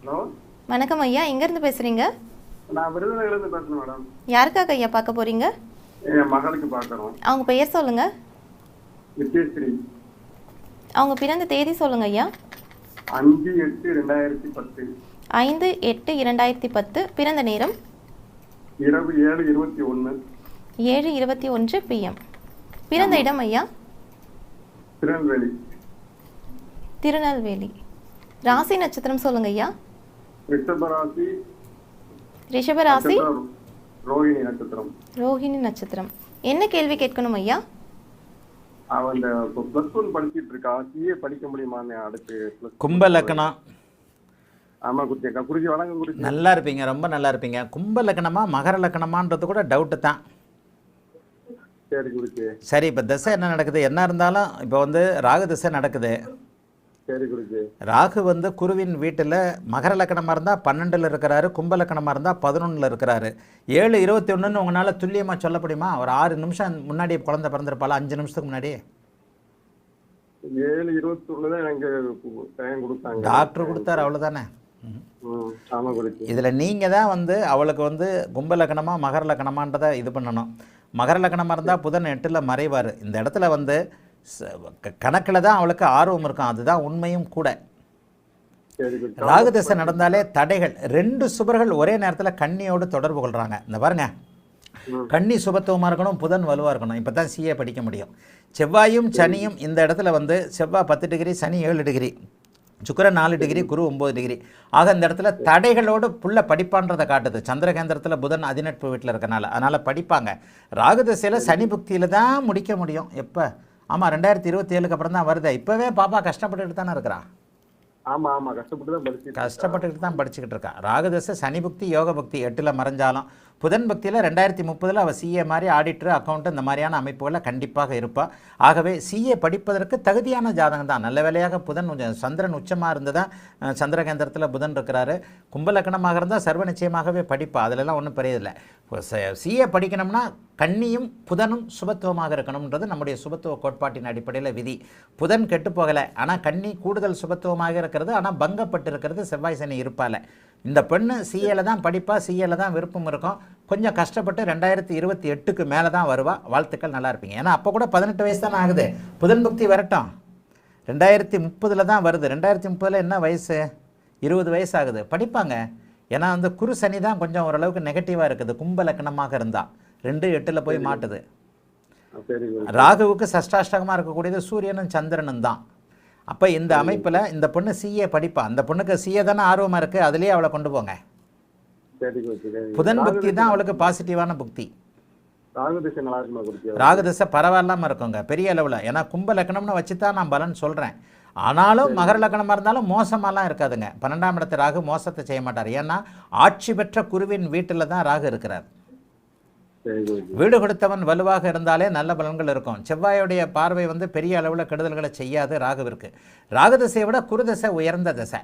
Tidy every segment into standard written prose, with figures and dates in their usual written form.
Hello. வணக்கம் ஐயா, எங்கேருந்து பேசுகிறீங்க? நான் விருதுநகர்லேருந்து பேசுகிறேன் மேடம். யாருக்காக ஐயா பார்க்க போகிறீங்க? என் மகளுக்கு பார்க்குறோம். அவங்க பெயர் சொல்லுங்கள். நித்யஸ்ரீ. அவங்க பிறந்த தேதி சொல்லுங்கள் ஐயா. 5/8/2010. 5/8/2010. பிறந்த நேரம் இரவு 7:21. 7:21 PM. பிறந்த இடம் ஐயா? திருநெல்வேலி. திருநெல்வேலி. ராசி நட்சத்திரம் சொல்லுங்க ஐயா. ரிஷபராசி. ரிஷபராசி. ரோஹிணி நட்சத்திரம். ரோஹிணி நட்சத்திரம். என்ன கேள்வி கேட்கணும் ஐயா? அவன் இந்த +1 படிச்சிட்டு இருக்கா. சிஏ படிக்க முடியுமான்னு அடுத்து கும்ப லக்னம். ஆமா குருஜி, குருஜி வணக்கம் குருஜி. நல்லா இருப்பீங்க, ரொம்ப நல்லா இருப்பீங்க. கும்ப லக்னமா மகர லக்னமான்றது கூட டவுட்டு தான். சரி குருஜி. சரி, இப்போ திசை என்ன நடக்குது? என்ன இருந்தாலும் இப்போ வந்து ராகு திசை நடக்குது. சரி குருஜி. ராகு வந்து குருவின் வீட்டில் மகர லக்னமாக இருந்தால் 12ல் இருக்கிறாரு, கும்ப லக்னமாக இருந்தால் 11ல் இருக்கிறாரு. 7:21ன்னு உங்களால் துல்லியமாக சொல்ல முடியுமா? ஒரு 6 நிமிஷம் முன்னாடி குழந்தை பிறந்திருப்பாளா? 5 நிமிஷத்துக்கு முன்னாடி 7:21 தான் எனக்கு டைம் கொடுத்தாங்க. டாக்டர் கொடுத்தாரு, அவ்வளோதானே. ஆமா குருஜி. இதில் நீங்கள் தான் வந்து அவளுக்கு வந்து கும்ப லக்னமா மகர லக்னமான்றதை இது பண்ணணும். மகர லக்னமாக இருந்தால் புதன் 8ல் மறைவார். இந்த இடத்துல வந்து கணக்கில் தான் அவளுக்கு ஆர்வம் இருக்கும், அதுதான் உண்மையும் கூட. ராகு திசை நடந்தாலே தடைகள். 2 சுபர்கள் ஒரே நேரத்தில் கன்னியோடு தொடர்பு கொள்கிறாங்க. இந்த பாருங்க, கன்னி சுபத்துவமாக இருக்கணும், புதன் வலுவாக இருக்கணும். இப்போ தான் சிஏ படிக்க முடியும். செவ்வாயும் சனியும் இந்த இடத்துல வந்து செவ்வாய் 10 டிகிரி, சனி 7 டிகிரி, சுக்கிரன் 4 டிகிரி, குரு 9 டிகிரி. ஆக இந்த இடத்துல தடைகளோடு புள்ள படிப்பான்றதை காட்டுது. சந்திரகேந்திரத்தில் புதன் அதிநட்பு வீட்டில் இருக்கனால, அதனால் படிப்பாங்க. ராகு திசையில் சனி புக்தியில் தான் முடிக்க முடியும். எப்போ? ஆமாம், 2027க்கு அப்புறம் தான் வருது. இப்போவே பாப்பா கஷ்டப்பட்டுக்கிட்டு தானே இருக்கிறா. ஆமா ஆமா, கஷ்டப்பட்டுக்கிட்டு தான் படிச்சுக்கிட்டு இருக்கா. ராகு திசை சனி புக்தி, யோக புக்தி 8ல் மறைஞ்சாலும் புதன் பக்தியில் 2030 அவள் சிஏ மாதிரி ஆடிட்டர், அக்கௌண்ட் இந்த மாதிரியான அமைப்புகளில் கண்டிப்பாக இருப்பாள். ஆகவே சிஏ படிப்பதற்கு தகுதியான ஜாதகம் தான். நல்ல வேலையாக புதன் சந்திரன் உச்சமாக இருந்து தான் சந்திரகேந்திரத்தில் புதன் இருக்கிறாரு. கும்பலக்கணமாக இருந்தால் சர்வ நிச்சயமாகவே படிப்பா, அதிலெல்லாம் ஒன்றும் பெரியதில்லை. சிஏ படிக்கணும்னா கன்னியும் புதனும் சுபத்துவமாக இருக்கணும்ன்றது நம்முடைய சுபத்துவ கோட்பாட்டின் அடிப்படையில் விதி. புதன் கெட்டு போகலை, ஆனால் கன்னி கூடுதல் சுபத்துவமாக இருக்கிறது. ஆனால் பங்கப்பட்டு இருக்கிறது செவ்வாய் சனி இருப்பால. இந்த பெண்ணு சிஏல தான் படிப்பா, சிஏல தான் விருப்பம் இருக்கும். கொஞ்சம் கஷ்டப்பட்டு 2028க்கு மேலே தான் வருவா. வாழ்த்துக்கள், நல்லா இருப்பீங்க. ஏன்னா அப்போ கூட 18 வயசு தானே ஆகுது. புதன் புக்தி வரட்டும், 2030 தான் வருது. 2030 என்ன வயசு? 20 வயசு ஆகுது. படிப்பாங்க. ஏன்னா வந்து குரு சனி தான் கொஞ்சம் ஓரளவுக்கு நெகட்டிவாக இருக்குது. கும்ப லக்னமாக இருந்தால் 2/8ல் போய் மாட்டுது. ராகுவுக்கு சஷ்டாஷ்டகமாக இருக்கக்கூடியது சூரியனும் சந்திரனும் தான். அப்போ இந்த அமைப்பில் இந்த பொண்ணு சிஏ படிப்பா. அந்த பொண்ணுக்கு சிஏ தானே ஆர்வமாக இருக்குது, அதுலேயே அவளை கொண்டு போங்க. புதன் புக்தி தான் அவளுக்கு பாசிட்டிவான புக்தி. ராகு திசை பரவாயில்லாமல் இருக்குங்க பெரிய அளவில். ஏன்னா கும்ப லக்னம்னு வச்சு தான் நான் பலன் சொல்கிறேன். ஆனாலும் மகர லக்னமாக இருந்தாலும் மோசமாலாம் இருக்காதுங்க. 12ஆம் இடத்து ராகு மோசத்தை செய்ய மாட்டார். ஏன்னா ஆட்சி பெற்ற குருவின் வீட்டில் தான் ராகு இருக்கிறார். வீடு கொடுத்தவன் வலுவாக இருந்தாலே நல்ல பலன்கள் இருக்கும். செவ்வாயுடைய பார்வை வந்து பெரிய அளவில் கெடுதல்களை செய்யாது ராகுவிற்கு. ராகு திசையை விட குரு திசை உயர்ந்த திசை.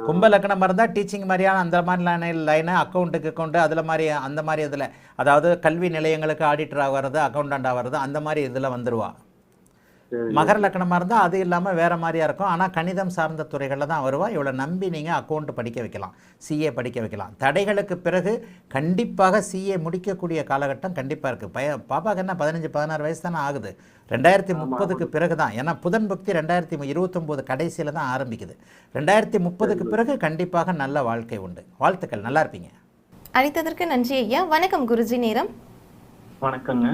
கும்ப லக்னம் இருந்தால் டீச்சிங் மாதிரியான அந்த மாதிரி லைனு, அக்கௌண்ட்டு அதில் மாதிரி அந்த மாதிரி இதில், அதாவது கல்வி நிலையங்களுக்கு ஆடிட்டராக வர்றது, அக்கௌண்டண்டாக வர்றது, அந்த மாதிரி இதில் வந்துடுவா. மகர லக்னமாக இருந்தால் அது இல்லாமல் வேறு மாதிரியாக இருக்கும். ஆனால் கணிதம் சார்ந்த துறைகளில் தான் வருவா. இவளை நம்பி நீங்கள் அக்கௌண்ட் படிக்க வைக்கலாம், சிஏ படிக்க வைக்கலாம். தடைகளுக்கு பிறகு கண்டிப்பாக சிஏ முடிக்கக்கூடிய காலகட்டம் கண்டிப்பாக இருக்குது. பாப்பாவுக்கு என்ன 15-16 வயசு தானே ஆகுது. 2030க்கு பிறகு தான். ஏன்னா புதன் பக்தி 2029 கடைசியில் தான் ஆரம்பிக்குது. 2030க்கு பிறகு கண்டிப்பாக நல்ல வாழ்க்கை உண்டு. வாழ்த்துக்கள், நல்லா இருப்பீங்க. அழைத்ததற்கு நன்றி ஐயா. வணக்கம் குருஜி. நேரம் வணக்கங்க.